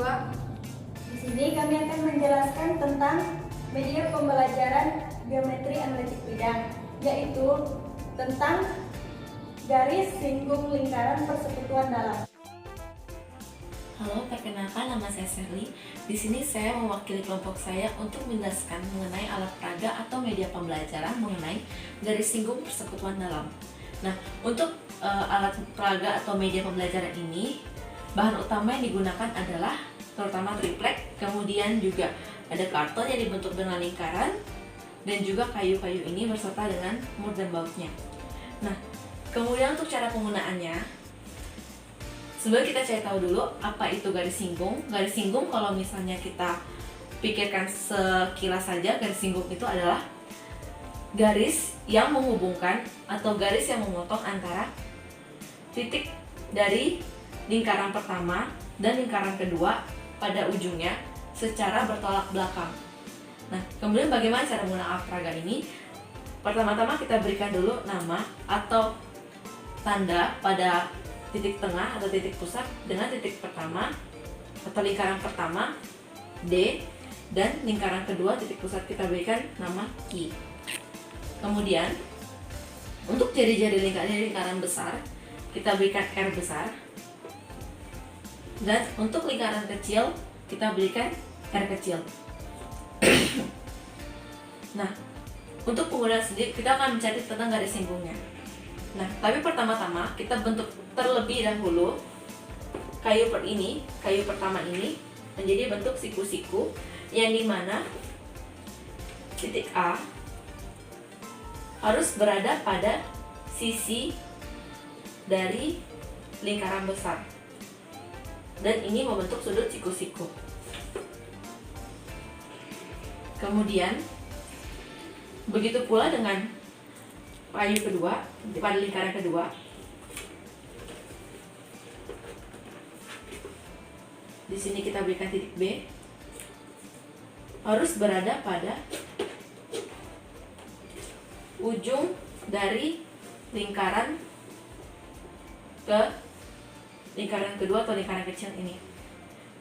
kedua. Di sini kami akan menjelaskan tentang media pembelajaran geometri analitik bidang, yaitu tentang garis singgung lingkaran persekutuan dalam. Halo, perkenalkan nama saya Sherly. Di sini saya mewakili kelompok saya untuk menjelaskan mengenai alat peraga atau media pembelajaran mengenai garis singgung persekutuan dalam. Nah, untuk alat peraga atau media pembelajaran ini, bahan utama yang digunakan adalah terutama triplek, kemudian juga ada karton yang dibentuk dengan lingkaran, dan juga kayu-kayu ini berserta dengan mur dan bautnya. Nah, kemudian untuk cara penggunaannya, sebelum kita cari tahu dulu apa itu garis singgung. Garis singgung kalau misalnya kita pikirkan sekilas saja, garis singgung itu adalah garis yang menghubungkan atau garis yang memotong antara titik dari lingkaran pertama dan lingkaran kedua pada ujungnya secara bertolak belakang. Nah, kemudian bagaimana cara menggunakan alat peraga ini? Pertama-tama kita berikan dulu nama atau tanda pada titik tengah atau titik pusat dengan titik pertama atau lingkaran pertama D, dan lingkaran kedua titik pusat kita berikan nama Q. Kemudian untuk jari-jari lingkaran besar kita berikan R besar, dan untuk lingkaran kecil kita berikan R kecil. Nah, untuk penggunaan sendiri kita akan mencari tentang garis singgungnya. Nah, tapi pertama-tama kita bentuk terlebih dahulu kayu pertama ini menjadi bentuk siku-siku, yang dimana titik A harus berada pada sisi dari lingkaran besar, dan ini membentuk sudut siku-siku. Kemudian begitu pula dengan kayu kedua pada lingkaran kedua. Di sini kita berikan titik B harus berada pada ujung dari lingkaran ke lingkaran kedua atau lingkaran kecil ini.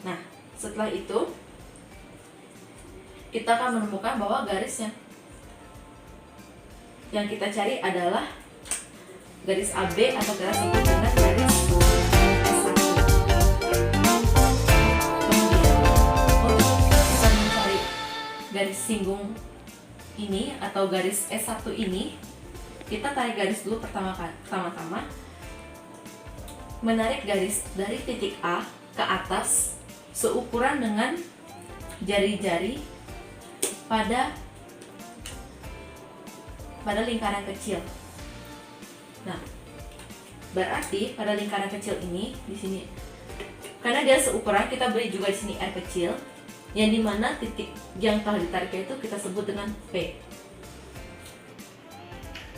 Nah, setelah itu kita akan menemukan bahwa garisnya yang kita cari adalah garis AB atau kita sebut dengan garis S1. Kemudian untuk kita mencari garis singgung ini atau garis S1 ini, kita tarik garis dulu pertama-tama menarik garis dari titik A ke atas seukuran dengan jari-jari pada lingkaran kecil. Nah, berarti pada lingkaran kecil ini di sini, karena dia seukuran, kita beri juga di sini R kecil, yang dimana titik yang telah ditariknya itu kita sebut dengan P.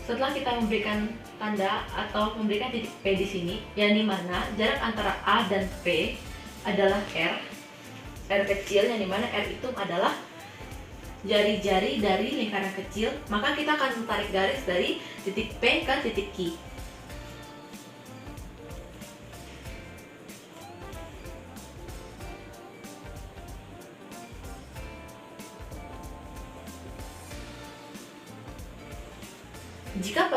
Setelah kita memberikan tanda atau memberikan titik P di sini, yang dimana jarak antara A dan P adalah R kecil, yang dimana R itu adalah jari-jari dari lingkaran kecil, maka kita akan tarik garis dari titik P ke titik Q. Jika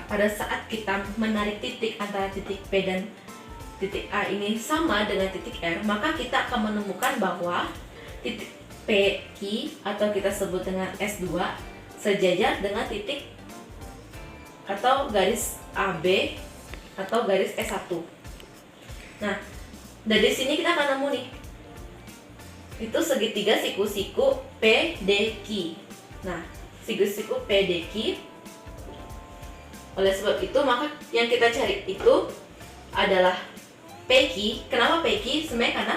pada saat kita menarik titik antara titik P dan titik A ini sama dengan titik R, maka kita akan menemukan bahwa titik PQ atau kita sebut dengan S2 sejajar dengan titik atau garis AB atau garis S1. Nah, dari sini kita akan nemu nih, itu segitiga siku-siku PDQ. Nah, siku-siku PDQ. Oleh sebab itu, maka yang kita cari itu adalah PQ. Kenapa PQ? Sebenarnya karena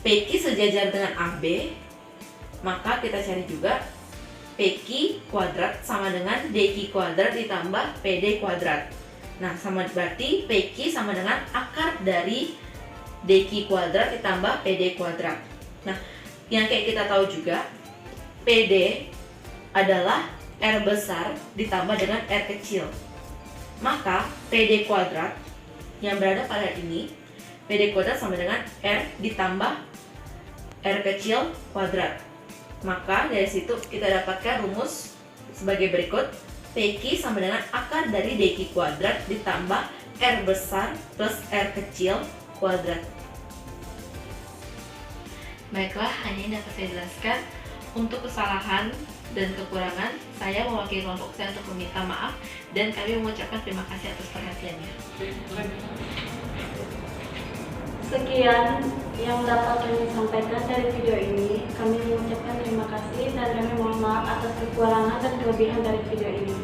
PQ sejajar dengan AB, maka kita cari juga PQ kuadrat sama dengan DQ kuadrat ditambah PD kuadrat. Nah, sama berarti PQ sama dengan akar dari DQ kuadrat ditambah PD kuadrat. Nah, yang kayak kita tahu juga, PD adalah R besar ditambah dengan R kecil. Maka PD kuadrat yang berada pada ini, PD kuadrat sama dengan R ditambah R kecil kuadrat. Maka dari situ kita dapatkan rumus sebagai berikut. PQ sama dengan akar dari DQ kuadrat ditambah R besar plus R kecil kuadrat. Baiklah, hanya ini dapat saya jelaskan. Untuk kesalahan dan kekurangan, saya mewakili kelompok saya untuk meminta maaf dan kami mengucapkan terima kasih atas perhatiannya. Sekian yang dapat kami sampaikan dari video ini. Kami mengucapkan terima kasih dan kami mohon maaf atas kekurangan dan kelebihan dari video ini.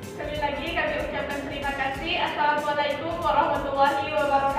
Sekali lagi kami ucapkan terima kasih. Assalamualaikum warahmatullahi wabarakatuh.